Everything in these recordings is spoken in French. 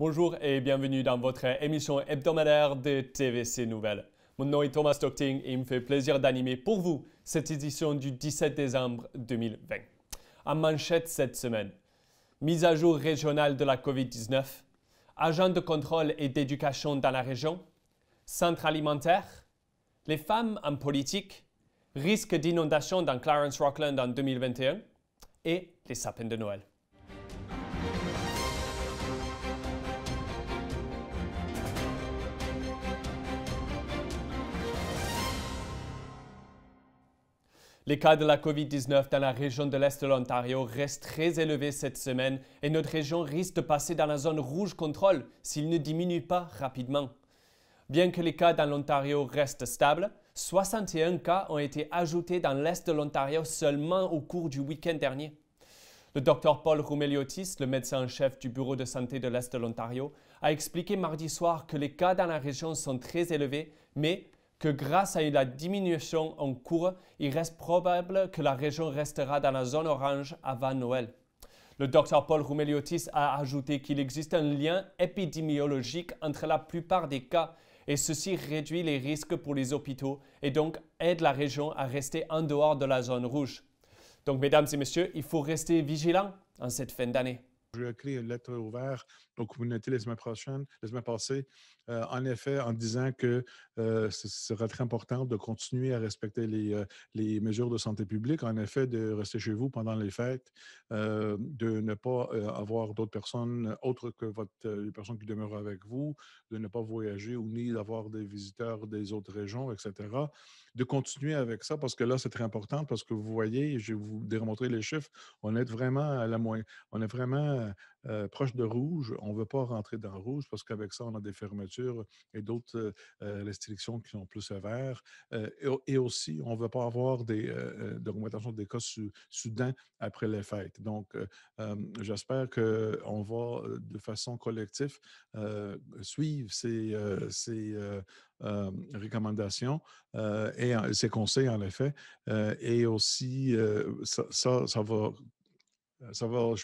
Bonjour et bienvenue dans votre émission hebdomadaire de TVC Nouvelles. Mon nom est Thomas Stockting et il me fait plaisir d'animer pour vous cette édition du 17 décembre 2020. En manchette cette semaine, mise à jour régionale de la COVID-19, agents de contrôle et d'éducation dans la région, centre alimentaire, les femmes en politique, risque d'inondation dans Clarence Rockland en 2021 et les sapins de Noël. Les cas de la COVID-19 dans la région de l'Est de l'Ontario restent très élevés cette semaine et notre région risque de passer dans la zone rouge contrôle s'il ne diminue pas rapidement. Bien que les cas dans l'Ontario restent stables, 61 cas ont été ajoutés dans l'Est de l'Ontario seulement au cours du week-end dernier. Le Dr Paul Roumeliotis, le médecin en chef du Bureau de santé de l'Est de l'Ontario, a expliqué mardi soir que les cas dans la région sont très élevés, mais que grâce à la diminution en cours, il reste probable que la région restera dans la zone orange avant Noël. Le Dr Paul Roumeliotis a ajouté qu'il existe un lien épidémiologique entre la plupart des cas et ceci réduit les risques pour les hôpitaux et donc aide la région à rester en dehors de la zone rouge. Donc, mesdames et messieurs, il faut rester vigilant en cette fin d'année. J'ai écrit une lettre ouverte aux communautés la semaine passée, en effet, en disant que ce serait très important de continuer à respecter les mesures de santé publique, en effet, de rester chez vous pendant les fêtes, de ne pas avoir d'autres personnes autres que les personnes qui demeurent avec vous, de ne pas voyager ou ni d'avoir des visiteurs des autres régions, etc. De continuer avec ça parce que là, c'est très important parce que vous voyez, je vais vous démontrer les chiffres, on est vraiment à la moyenne. On est vraiment proche de rouge. On ne veut pas rentrer dans le rouge parce qu'avec ça, on a des fermetures et d'autres restrictions qui sont plus sévères. Et aussi, on ne veut pas avoir d'augmentation des cas soudains après les fêtes. Donc, j'espère qu'on va, de façon collective, suivre ces recommandations et ces conseils, en effet. Et aussi, je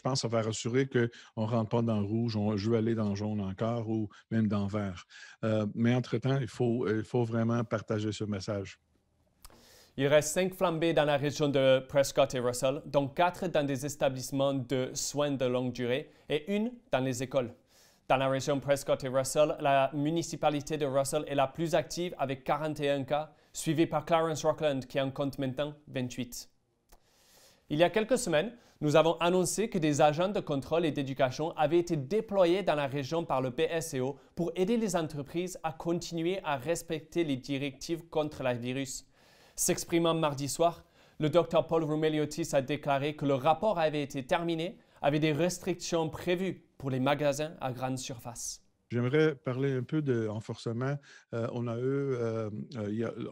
pense, ça va rassurer qu'on ne rentre pas dans le rouge, je veux aller dans le jaune encore ou même dans le vert. Mais entre-temps, il faut vraiment partager ce message. Il reste 5 flambées dans la région de Prescott et Russell, dont 4 dans des établissements de soins de longue durée et une dans les écoles. Dans la région Prescott et Russell, la municipalité de Russell est la plus active avec 41 cas, suivie par Clarence Rockland qui en compte maintenant 28. Il y a quelques semaines, nous avons annoncé que des agents de contrôle et d'éducation avaient été déployés dans la région par le PSCO pour aider les entreprises à continuer à respecter les directives contre le virus. S'exprimant mardi soir, le Dr Paul Roumeliotis a déclaré que le rapport avait été terminé avec des restrictions prévues pour les magasins à grande surface. J'aimerais parler un peu de renforcement. On a eu,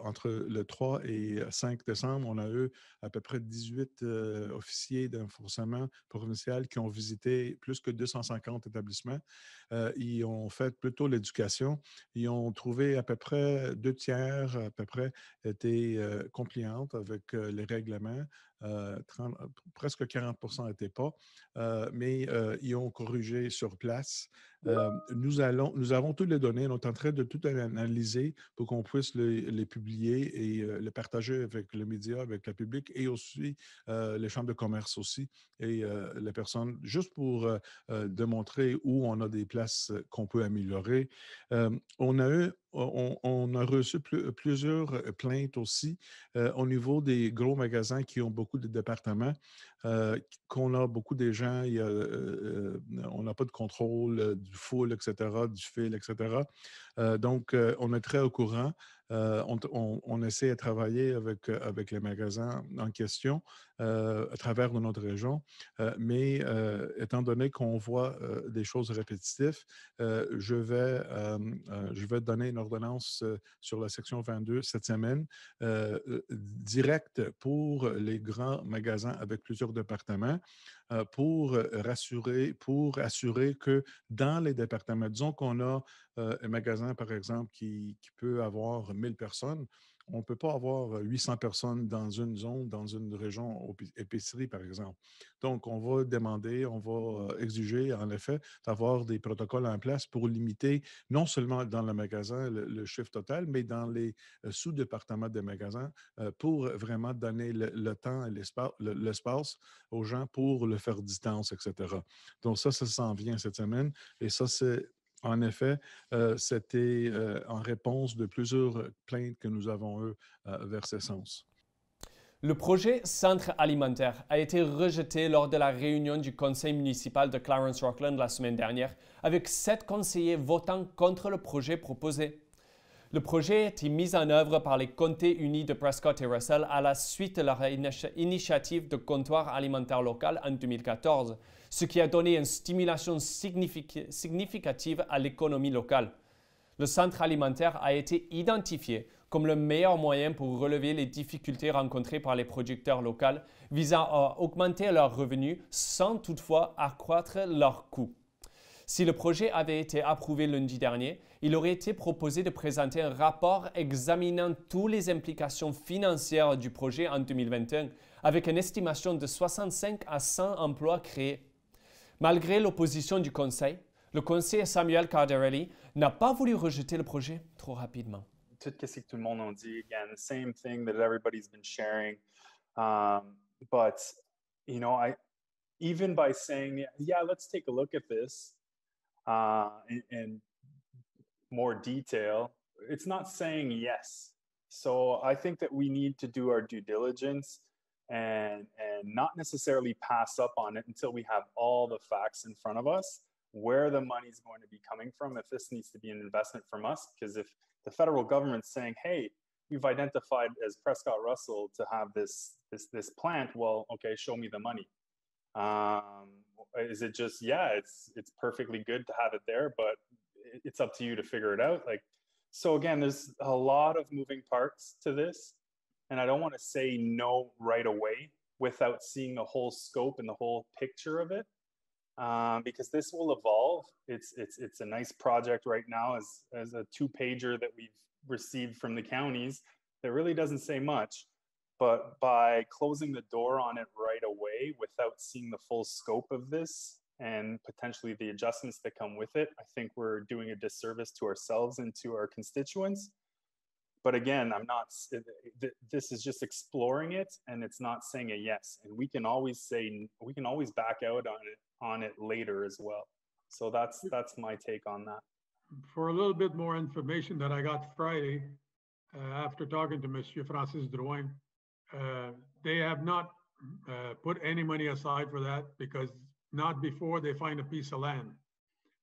entre le 3 et 5 décembre, on a eu à peu près 18 officiers de renforcement provincial qui ont visité plus que 250 établissements. Ils ont fait plutôt l'éducation. Ils ont trouvé à peu près 2 tiers, à peu près, étaient compliantes avec les règlements. 30 presque 40 n'étaient pas, mais ils ont corrigé sur place. Nous avons toutes les données. On est en train de tout analyser pour qu'on puisse les publier et les partager avec les médias, avec le public et aussi les chambres de commerce aussi et les personnes, juste pour démontrer où on a des places qu'on peut améliorer. On a reçu plusieurs plaintes aussi au niveau des gros magasins qui ont beaucoup de départements, qu'on a beaucoup de gens, on n'a pas de contrôle du full, etc., du fil, etc. Donc, on est très au courant. On essaie de travailler avec les magasins en question à travers de notre région. Mais étant donné qu'on voit des choses répétitives, je vais donner une ordonnance sur la section 22 cette semaine, directe pour les grands magasins avec plusieurs départements, pour assurer que dans les départements, disons qu'on a un magasin, par exemple, qui peut avoir 1000 personnes, On ne peut pas avoir 800 personnes dans une zone, dans une région épicerie, par exemple. Donc, on va demander, on va exiger, en effet, d'avoir des protocoles en place pour limiter non seulement dans le magasin le chiffre total, mais dans les sous-départements des magasins pour vraiment donner le temps et l'espace aux gens pour le faire distance, etc. Donc, ça s'en vient cette semaine. Et ça, c'est en effet, c'était en réponse de plusieurs plaintes que nous avons eues vers ce sens. Le projet Centre alimentaire a été rejeté lors de la réunion du conseil municipal de Clarence-Rockland la semaine dernière, avec 7 conseillers votant contre le projet proposé. Le projet a été mis en œuvre par les comtés unis de Prescott et Russell à la suite de leur initiative de comptoir alimentaire local en 2014, ce qui a donné une stimulation significative à l'économie locale. Le centre alimentaire a été identifié comme le meilleur moyen pour relever les difficultés rencontrées par les producteurs locaux visant à augmenter leurs revenus sans toutefois accroître leurs coûts. Si le projet avait été approuvé lundi dernier, il aurait été proposé de présenter un rapport examinant toutes les implications financières du projet en 2021, avec une estimation de 65 à 100 emplois créés. Malgré l'opposition du conseil, le conseiller Samuel Cardarelli n'a pas voulu rejeter le projet trop rapidement. Tout ce que tout le monde a dit, again, the same thing that everybody's been sharing. But, you know, even by saying, yeah, let's take a look at this in more detail, it's not saying yes. So I think that we need to do our due diligence and not necessarily pass up on it until we have all the facts in front of us, where the money is going to be coming from, if this needs to be an investment from us, because if the federal government's saying, hey, we've identified as Prescott Russell to have this plant, well, okay, show me the money. Is it just, yeah, it's perfectly good to have it there, but it's up to you to figure it out. Like, so again, there's a lot of moving parts to this, and I don't want to say no right away without seeing the whole scope and the whole picture of it. Because this will evolve. It's a nice project right now as a 2-pager that we've received from the counties that really doesn't say much. But by closing the door on it right away without seeing the full scope of this and potentially the adjustments that come with it, I think we're doing a disservice to ourselves and to our constituents. But again, this is just exploring it, and it's not saying a yes. And we can always back out on it later as well. So that's my take on that. For a little bit more information that I got Friday, after talking to Monsieur Francis Drouin, they have not put any money aside for that, because not before they find a piece of land.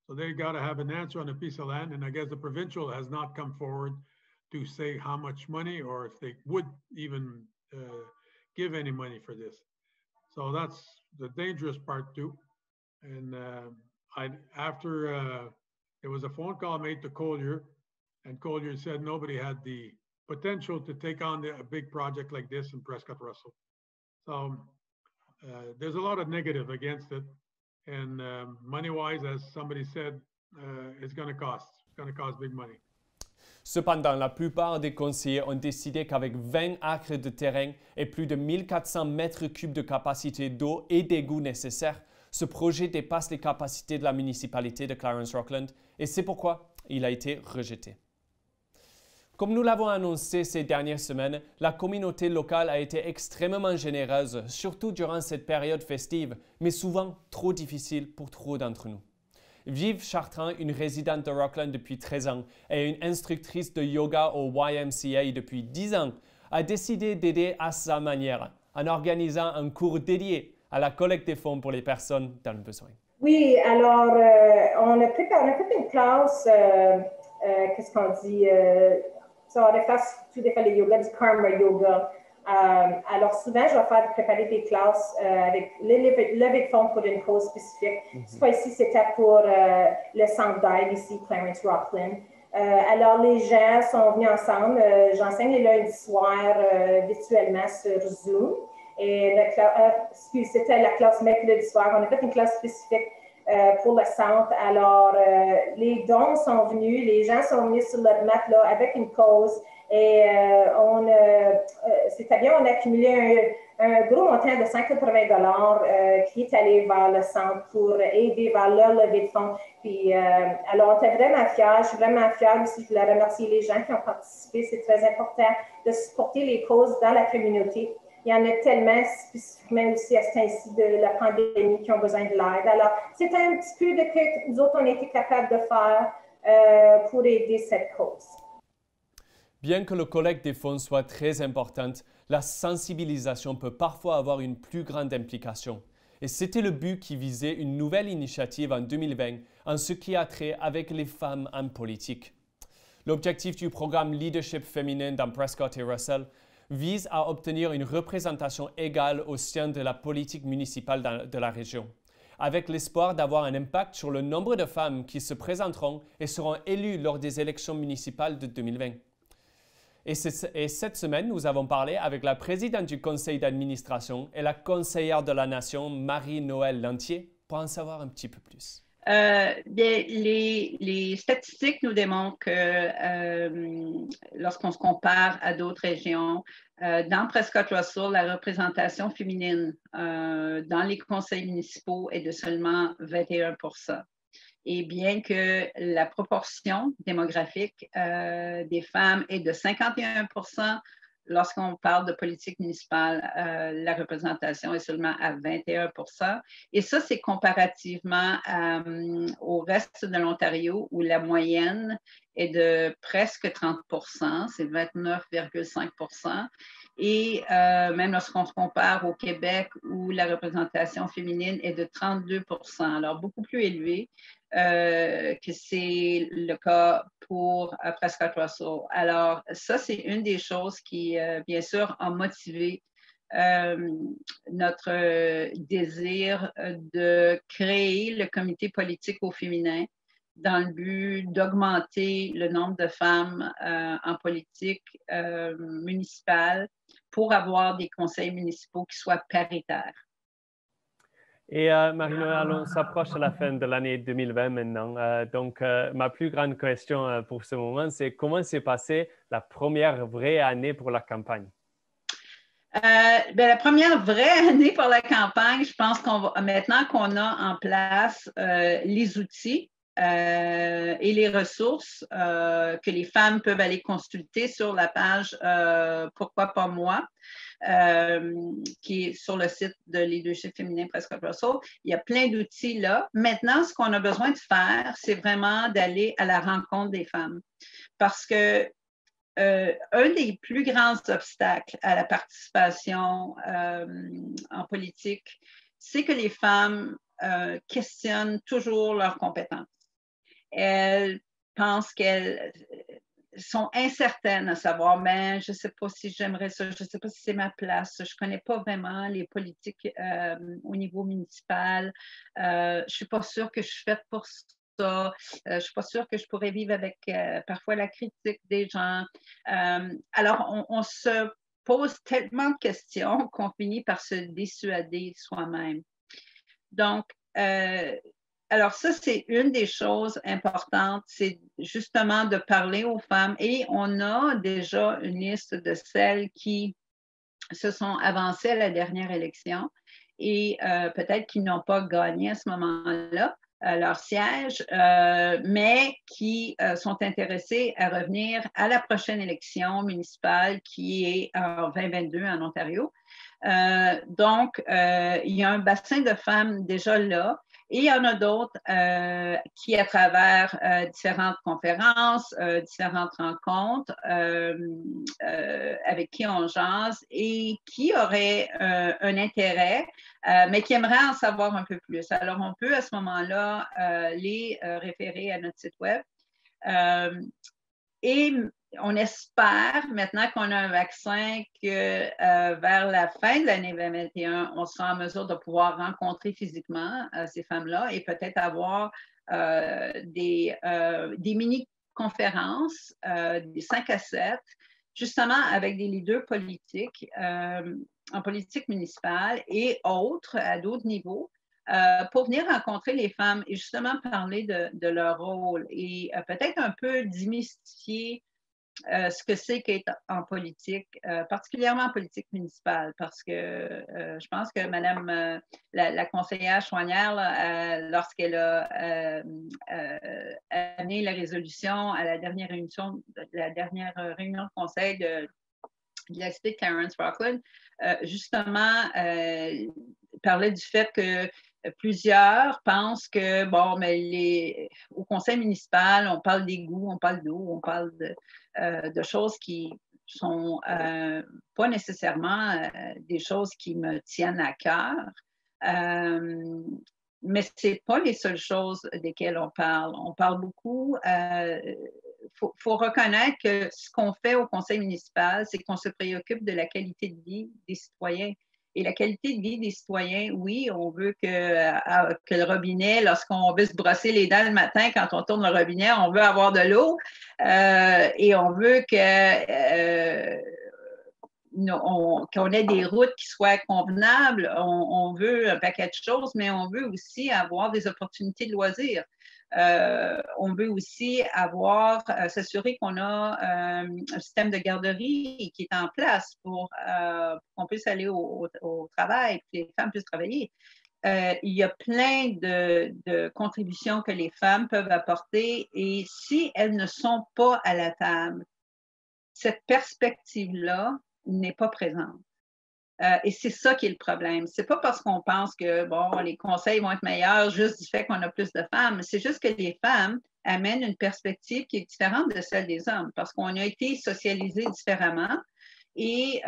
So they got to have an answer on a piece of land, and I guess the provincial has not come forward to say how much money or if they would even give any money for this. So that's the dangerous part too. And after there was a phone call made to Collier, and Collier said nobody had the potential to take on a big project like this in Prescott Russell. So there's a lot of negative against it. And money-wise, as somebody said, it's going to cost big money. Cependant, la plupart des conseillers ont décidé qu'avec 20 acres de terrain et plus de 1400 mètres cubes de capacité d'eau et d'égouts nécessaires, ce projet dépasse les capacités de la municipalité de Clarence-Rockland et c'est pourquoi il a été rejeté. Comme nous l'avons annoncé ces dernières semaines, la communauté locale a été extrêmement généreuse, surtout durant cette période festive, mais souvent trop difficile pour trop d'entre nous. Vive Chartrand, une résidente de Rockland depuis 13 ans et une instructrice de yoga au YMCA depuis 10 ans, a décidé d'aider à sa manière en organisant un cours dédié à la collecte des fonds pour les personnes dans le besoin. Oui, alors on a fait une classe, qu'est-ce qu'on dit, on a fait tout des fois le yoga, du karma yoga. Alors, souvent, je vais préparer des classes avec lever de fonds pour une cause spécifique. Cette fois-ci, c'était pour le centre d'aide ici, Clarence-Rockland. Alors, les gens sont venus ensemble. J'enseigne les lundis soirs virtuellement sur Zoom. Et c'était la classe mercredi soir. On a fait une classe spécifique pour le centre. Alors, les dons sont venus. Les gens sont venus sur leur matelas avec une cause. Et c'était bien, on a accumulé un gros montant de 180 qui est allé vers le centre pour aider vers leur levée de fonds. Puis, alors, on était vraiment fiers. Je suis vraiment fière aussi. Je voulais remercier les gens qui ont participé. C'est très important de supporter les causes dans la communauté. Il y en a tellement, spécifiquement aussi à ce temps-ci de la pandémie, qui ont besoin de l'aide. Alors, c'est un petit peu de que nous autres, on a été capables de faire pour aider cette cause. Bien que le collecte des fonds soit très importante, la sensibilisation peut parfois avoir une plus grande implication. Et c'était le but qui visait une nouvelle initiative en 2020 en ce qui a trait avec les femmes en politique. L'objectif du programme Leadership féminin dans Prescott et Russell vise à obtenir une représentation égale au sein de la politique municipale de la région, avec l'espoir d'avoir un impact sur le nombre de femmes qui se présenteront et seront élues lors des élections municipales de 2020. Et cette semaine, nous avons parlé avec la présidente du conseil d'administration et la conseillère de la Nation, Marie-Noëlle Lantier, pour en savoir un petit peu plus. Les statistiques nous démontrent que lorsqu'on se compare à d'autres régions, dans Prescott Russell, la représentation féminine dans les conseils municipaux est de seulement 21%. Et bien que la proportion démographique des femmes est de 51%, lorsqu'on parle de politique municipale, la représentation est seulement à 21%. Et ça, c'est comparativement au reste de l'Ontario où la moyenne est de presque 30%, c'est 29,5%. Et même lorsqu'on se compare au Québec où la représentation féminine est de 32%, alors beaucoup plus élevée que c'est le cas pour Prescott Russell. Alors, ça, c'est une des choses qui, bien sûr, a motivé notre désir de créer le comité politique au féminin dans le but d'augmenter le nombre de femmes en politique municipale pour avoir des conseils municipaux qui soient paritaires. Et Marie-Noëlle, on s'approche à la fin de l'année 2020 maintenant. Donc, ma plus grande question pour ce moment, c'est comment s'est passée la première vraie année pour la campagne? La première vraie année pour la campagne, je pense maintenant qu'on a en place les outils et les ressources que les femmes peuvent aller consulter sur la page Pourquoi pas moi? Qui est sur le site de Leadership féminin Prescott Russell. Il y a plein d'outils là. Maintenant, ce qu'on a besoin de faire, c'est vraiment d'aller à la rencontre des femmes. Parce que un des plus grands obstacles à la participation en politique, c'est que les femmes questionnent toujours leurs compétences. Elles pensent qu'elles sont incertaines à savoir, mais je ne sais pas si j'aimerais ça, je ne sais pas si c'est ma place, je ne connais pas vraiment les politiques au niveau municipal, je ne suis pas sûre que je suis faite pour ça, je ne suis pas sûre que je pourrais vivre avec parfois la critique des gens. Alors, on se pose tellement de questions qu'on finit par se dissuader soi-même. Donc, alors ça, c'est une des choses importantes, c'est justement de parler aux femmes. Et on a déjà une liste de celles qui se sont avancées à la dernière élection et peut-être qui n'ont pas gagné à ce moment-là leur siège, mais qui sont intéressées à revenir à la prochaine élection municipale qui est en 2022 en Ontario. Donc, il y a un bassin de femmes déjà là. Et il y en a d'autres qui, à travers différentes conférences, différentes rencontres avec qui on jase et qui auraient un intérêt, mais qui aimeraient en savoir un peu plus. Alors, on peut à ce moment-là les référer à notre site web. Et on espère, maintenant qu'on a un vaccin, que vers la fin de l'année 2021, on sera en mesure de pouvoir rencontrer physiquement ces femmes-là et peut-être avoir des mini-conférences, des 5 à 7, justement avec des leaders politiques en politique municipale et autres, à d'autres niveaux, pour venir rencontrer les femmes et justement parler de leur rôle et peut-être un peu démystifier ce que c'est qu'être en politique, particulièrement en politique municipale, parce que je pense que Madame la conseillère Chouanière, lorsqu'elle a amené la résolution à la dernière réunion de conseil de la cité de Clarence-Rockland, justement, parlait du fait que plusieurs pensent que, bon, mais au conseil municipal, on parle d'égouts, on parle d'eau, on parle de choses qui sont pas nécessairement des choses qui me tiennent à cœur. Mais ce n'est pas les seules choses desquelles on parle. On parle beaucoup. Faut reconnaître que ce qu'on fait au conseil municipal, c'est qu'on se préoccupe de la qualité de vie des citoyens. Et la qualité de vie des citoyens, oui, on veut que le robinet, lorsqu'on veut se brosser les dents le matin, quand on tourne le robinet, on veut avoir de l'eau et on veut qu'on ait des routes qui soient convenables. On veut un paquet de choses, mais on veut aussi avoir des opportunités de loisirs. On veut aussi s'assurer qu'on a un système de garderie qui est en place pour qu'on puisse aller au travail, que les femmes puissent travailler. Il y a plein de contributions que les femmes peuvent apporter et si elles ne sont pas à la table, cette perspective-là n'est pas présente. Et c'est ça qui est le problème. C'est pas parce qu'on pense que, bon, les conseils vont être meilleurs juste du fait qu'on a plus de femmes. C'est juste que les femmes amènent une perspective qui est différente de celle des hommes parce qu'on a été socialisés différemment et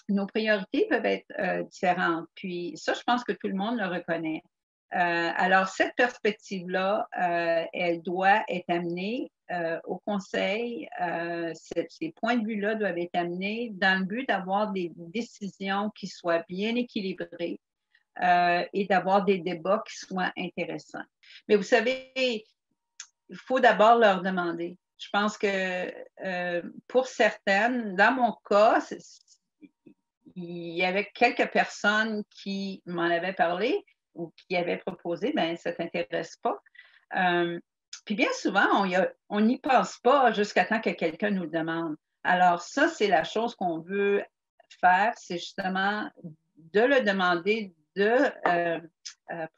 nos priorités peuvent être différentes. Puis ça, je pense que tout le monde le reconnaît. Alors, cette perspective-là, elle doit être amenée au conseil. Ces points de vue-là doivent être amenés dans le but d'avoir des décisions qui soient bien équilibrées et d'avoir des débats qui soient intéressants. Mais vous savez, il faut d'abord leur demander. Je pense que pour certaines, dans mon cas, il y avait quelques personnes qui m'en avaient parlé ou qui avaient proposé, bien, ça ne t'intéresse pas. Puis bien souvent, on n'y pense pas jusqu'à temps que quelqu'un nous le demande. Alors ça, c'est la chose qu'on veut faire, c'est justement de le demander, de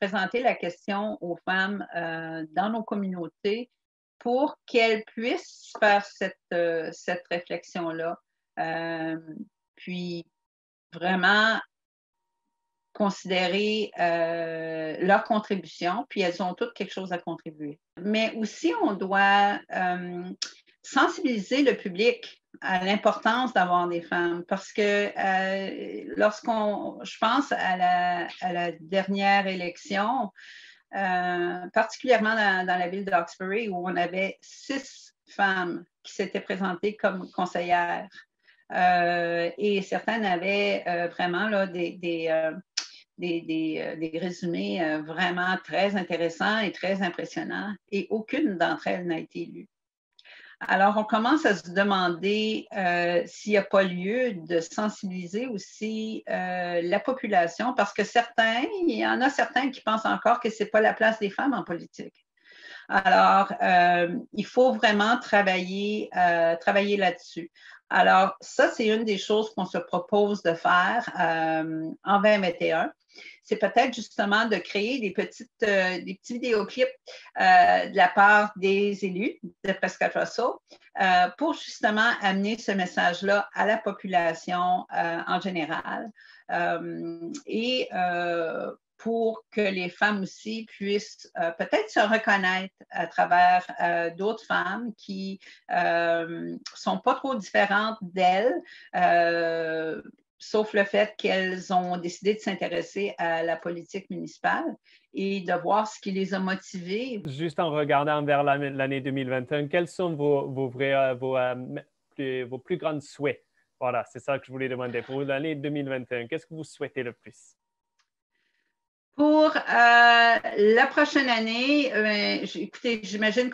présenter la question aux femmes dans nos communautés pour qu'elles puissent faire cette réflexion-là. Puis vraiment considérer leur contribution, puis elles ont toutes quelque chose à contribuer. Mais aussi, on doit sensibiliser le public à l'importance d'avoir des femmes parce que je pense à la dernière élection, particulièrement dans la ville d'Hawkesbury, où on avait 6 femmes qui s'étaient présentées comme conseillères. Et certaines avaient vraiment là, des résumés vraiment très intéressants et très impressionnants, et aucune d'entre elles n'a été élue. Alors, on commence à se demander s'il n'y a pas lieu de sensibiliser aussi la population, parce que il y en a certains qui pensent encore que ce n'est pas la place des femmes en politique. Alors, il faut vraiment travailler là-dessus. Alors, ça, c'est une des choses qu'on se propose de faire en 2021. C'est peut-être justement de créer des petits vidéoclips de la part des élus de Prescott Russell pour justement amener ce message-là à la population en général et pour que les femmes aussi puissent peut-être se reconnaître à travers d'autres femmes qui ne sont pas trop différentes d'elles, sauf le fait qu'elles ont décidé de s'intéresser à la politique municipale et de voir ce qui les a motivées. Juste en regardant vers l'année 2021, quels sont vos plus grands souhaits? Voilà, c'est ça que je voulais demander. Pour l'année 2021, qu'est-ce que vous souhaitez le plus? Pour la prochaine année, écoutez, j'imagine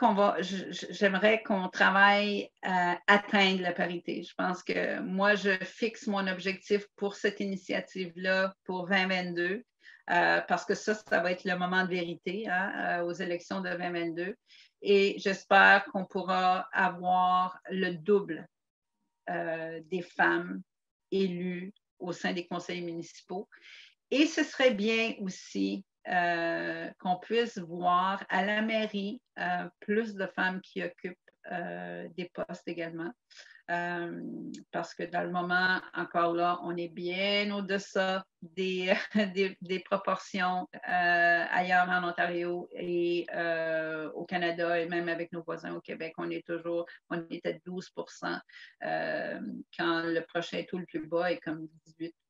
j'aimerais qu'on travaille à atteindre la parité. Je pense que moi, je fixe mon objectif pour cette initiative-là pour 2022, parce que ça va être le moment de vérité aux élections de 2022. et j'espère qu'on pourra avoir le double des femmes élues au sein des conseils municipaux. Et ce serait bien aussi qu'on puisse voir à la mairie plus de femmes qui occupent des postes également. Parce que dans le moment, encore là, on est bien au-deçà des proportions ailleurs en Ontario et au Canada et même avec nos voisins au Québec. On est à 12%, quand le prochain taux le plus bas est comme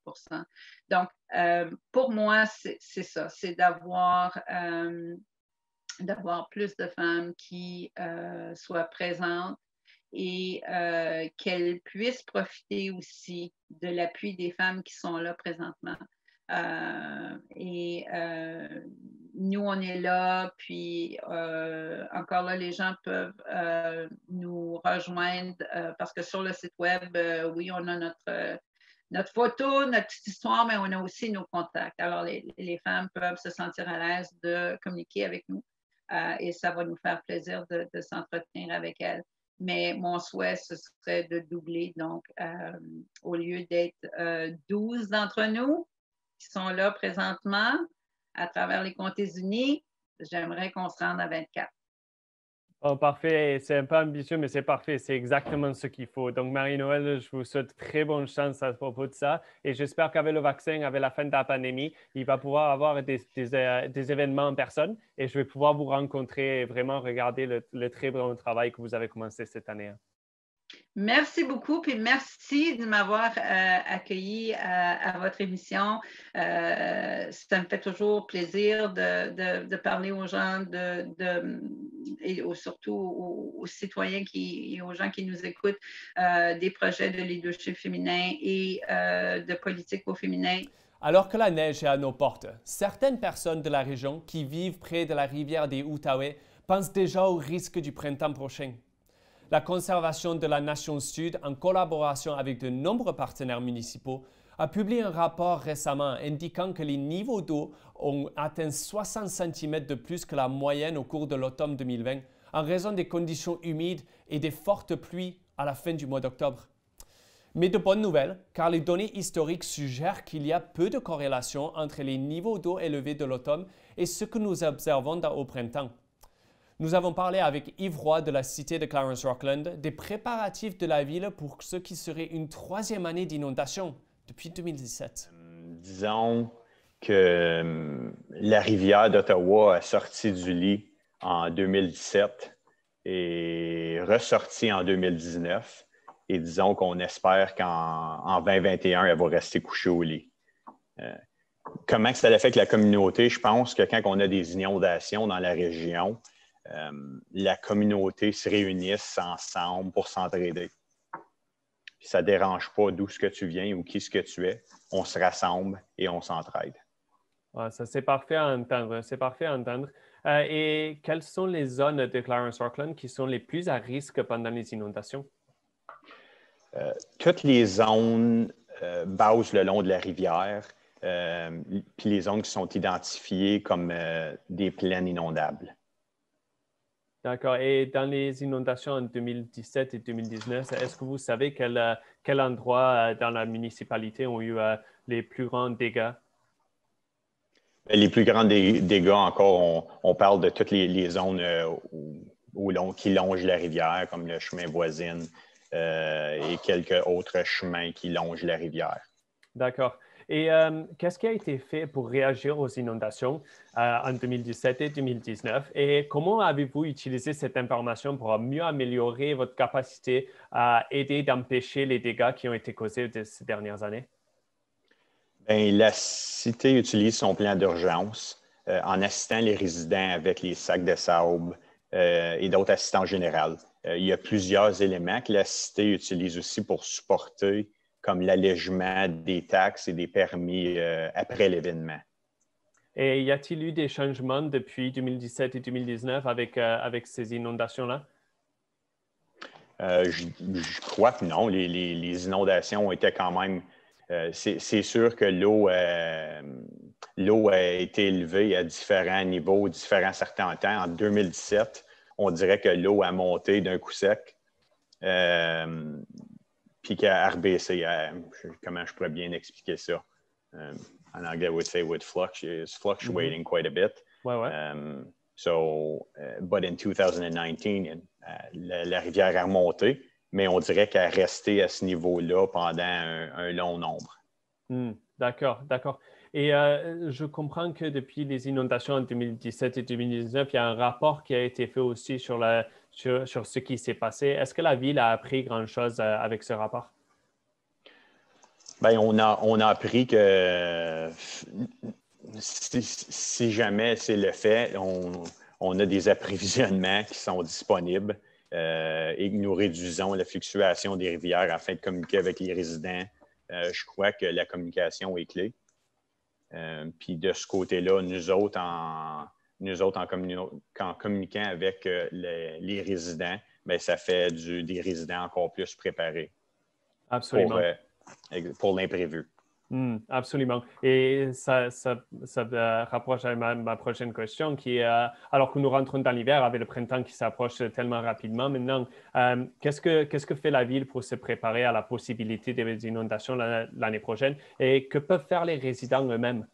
18%. Donc, pour moi, c'est ça, c'est d'avoir plus de femmes qui soient présentes et qu'elles puissent profiter aussi de l'appui des femmes qui sont là présentement. Nous, on est là, puis encore là, les gens peuvent nous rejoindre parce que sur le site web, oui, on a notre photo, notre petite histoire, mais on a aussi nos contacts. Alors, les femmes peuvent se sentir à l'aise de communiquer avec nous et ça va nous faire plaisir de s'entretenir avec elles. Mais mon souhait, ce serait de doubler. Donc, au lieu d'être 12 d'entre nous qui sont là présentement à travers les comtés unis, j'aimerais qu'on se rende à 24. Oh, parfait. C'est un peu ambitieux, mais c'est parfait. C'est exactement ce qu'il faut. Donc, Marie-Noël, je vous souhaite très bonne chance à propos de ça. Et j'espère qu'avec le vaccin, avec la fin de la pandémie, il va pouvoir avoir des événements en personne et je vais pouvoir vous rencontrer et vraiment regarder le très bon travail que vous avez commencé cette année. Merci beaucoup, puis merci de m'avoir accueilli à votre émission. Ça me fait toujours plaisir de parler aux gens et surtout aux citoyens et aux gens qui nous écoutent des projets de leadership féminin et de politique au féminin. Alors que la neige est à nos portes, certaines personnes de la région qui vivent près de la rivière des Outaouais pensent déjà au risque du printemps prochain. La Conservation de la Nation Sud, en collaboration avec de nombreux partenaires municipaux, a publié un rapport récemment indiquant que les niveaux d'eau ont atteint 60 cm de plus que la moyenne au cours de l'automne 2020 en raison des conditions humides et des fortes pluies à la fin du mois d'octobre. Mais de bonnes nouvelles, car les données historiques suggèrent qu'il y a peu de corrélation entre les niveaux d'eau élevés de l'automne et ce que nous observons au printemps. Nous avons parlé avec Yves Roy de la cité de Clarence-Rockland des préparatifs de la ville pour ce qui serait une troisième année d'inondation depuis 2017. Disons que la rivière d'Ottawa a sorti du lit en 2017 et ressorti en 2019. Et disons qu'on espère qu'en 2021, elle va rester couchée au lit. Comment ça affecte la communauté? Je pense que quand on a des inondations dans la région, la communauté se réunisse ensemble pour s'entraider. Puis ça ne dérange pas d'où ce que tu viens ou qui ce que tu es. On se rassemble et on s'entraide. Ah, ça, c'est parfait à entendre. C'est parfait à entendre. Et quelles sont les zones de Clarence-Rockland qui sont les plus à risque pendant les inondations? Toutes les zones basent le long de la rivière, puis les zones qui sont identifiées comme des plaines inondables. D'accord. Et dans les inondations en 2017 et 2019, est-ce que vous savez quel endroit dans la municipalité ont eu les plus grands dégâts? Les plus grands dégâts, encore, on parle de toutes les zones qui longent la rivière, comme le chemin voisine et quelques autres chemins qui longent la rivière. D'accord. Et qu'est-ce qui a été fait pour réagir aux inondations en 2017 et 2019? Et comment avez-vous utilisé cette information pour mieux améliorer votre capacité à aider d'empêcher les dégâts qui ont été causés ces dernières années? Bien, la cité utilise son plan d'urgence en assistant les résidents avec les sacs de sable et d'autres assistants généraux. Il y a plusieurs éléments que la cité utilise aussi pour supporter, comme l'allègement des taxes et des permis après l'événement. Et y a-t-il eu des changements depuis 2017 et 2019 avec ces inondations-là? Je crois que non. Les inondations étaient quand même... c'est sûr que l'eau a été élevée à différents niveaux, différents certains temps. En 2017, on dirait que l'eau a monté d'un coup sec, puis qu'elle a rebaissé. Comment je pourrais bien expliquer ça? En anglais, we would say with flux, it's fluctuating quite a bit. Ouais, ouais. But in 2019, la rivière a remonté, mais on dirait qu'elle est restée à ce niveau-là pendant un long nombre. D'accord, d'accord. Et je comprends que depuis les inondations en 2017 et 2019, il y a un rapport qui a été fait aussi sur ce qui s'est passé. Est-ce que la Ville a appris grand-chose avec ce rapport? Bien, on a appris que si jamais c'est le fait, on a des approvisionnements qui sont disponibles et que nous réduisons la fluctuation des rivières afin de communiquer avec les résidents. Je crois que la communication est clé. Puis de ce côté-là, nous autres, en communiquant avec les résidents, bien, ça fait des résidents encore plus préparés. Absolument. Pour l'imprévu. Absolument. Et ça rapproche à ma prochaine question qui est, alors que nous rentrons dans l'hiver avec le printemps qui s'approche tellement rapidement maintenant, qu'est-ce que fait la Ville pour se préparer à la possibilité des inondations l'année prochaine et que peuvent faire les résidents eux-mêmes?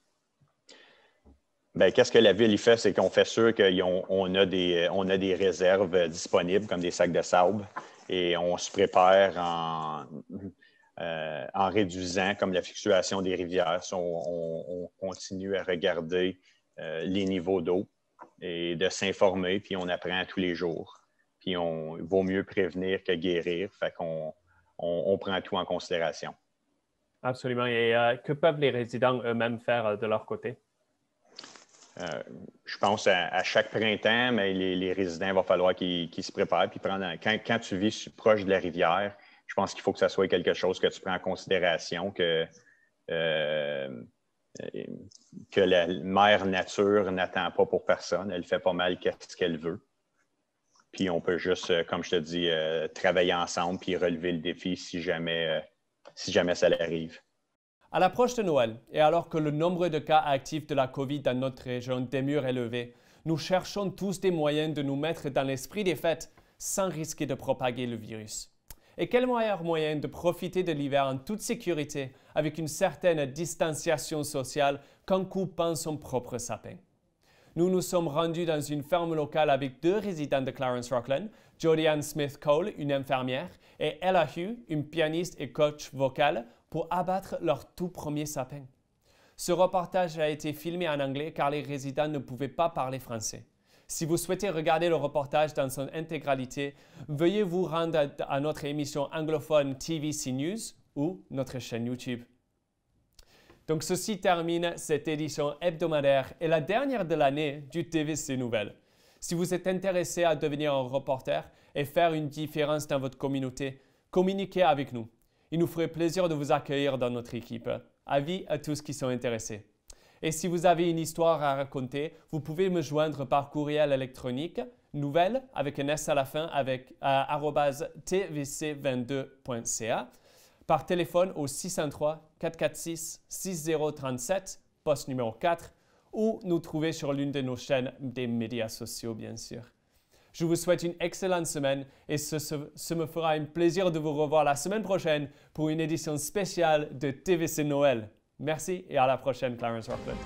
Bien, qu'est-ce que la Ville fait? C'est qu'on fait sûr qu'on a des réserves disponibles comme des sacs de sable et on se prépare en réduisant comme la fluctuation des rivières. On continue à regarder les niveaux d'eau et de s'informer, puis on apprend tous les jours. Puis il vaut mieux prévenir que guérir, fait qu'on prend tout en considération. Absolument. Et que peuvent les résidents eux-mêmes faire de leur côté? Je pense à chaque printemps, mais les résidents, il va falloir qu'ils se préparent. Puis quand tu vis proche de la rivière, je pense qu'il faut que ça soit quelque chose que tu prends en considération, que la mère nature n'attend pas pour personne. Elle fait pas mal qu'est-ce qu'elle veut. Puis on peut juste, comme je te dis, travailler ensemble puis relever le défi si jamais ça l'arrive. À l'approche de Noël, et alors que le nombre de cas actifs de la COVID dans notre région demeure élevé, nous cherchons tous des moyens de nous mettre dans l'esprit des fêtes sans risquer de propager le virus. Et quel meilleur moyen de profiter de l'hiver en toute sécurité avec une certaine distanciation sociale qu'en coupant son propre sapin? Nous nous sommes rendus dans une ferme locale avec 2 résidents de Clarence Rockland, Jodianne Smith-Cole, une infirmière, et Ella Hugh, une pianiste et coach vocal, pour abattre leur tout premier sapin. Ce reportage a été filmé en anglais car les résidents ne pouvaient pas parler français. Si vous souhaitez regarder le reportage dans son intégralité, veuillez vous rendre à notre émission anglophone TVC News ou notre chaîne YouTube. Donc ceci termine cette édition hebdomadaire et la dernière de l'année du TVC Nouvelles. Si vous êtes intéressé à devenir un reporter et faire une différence dans votre communauté, communiquez avec nous. Il nous ferait plaisir de vous accueillir dans notre équipe. Avis à tous qui sont intéressés. Et si vous avez une histoire à raconter, vous pouvez me joindre par courriel électronique nouvelles avec un S à la fin avec @tvc22.ca, par téléphone au 603 446 6037, poste numéro 4, ou nous trouver sur l'une de nos chaînes des médias sociaux, bien sûr. Je vous souhaite une excellente semaine et ce me fera un plaisir de vous revoir la semaine prochaine pour une édition spéciale de TVC Noël. Merci et à la prochaine, Clarence Rockland.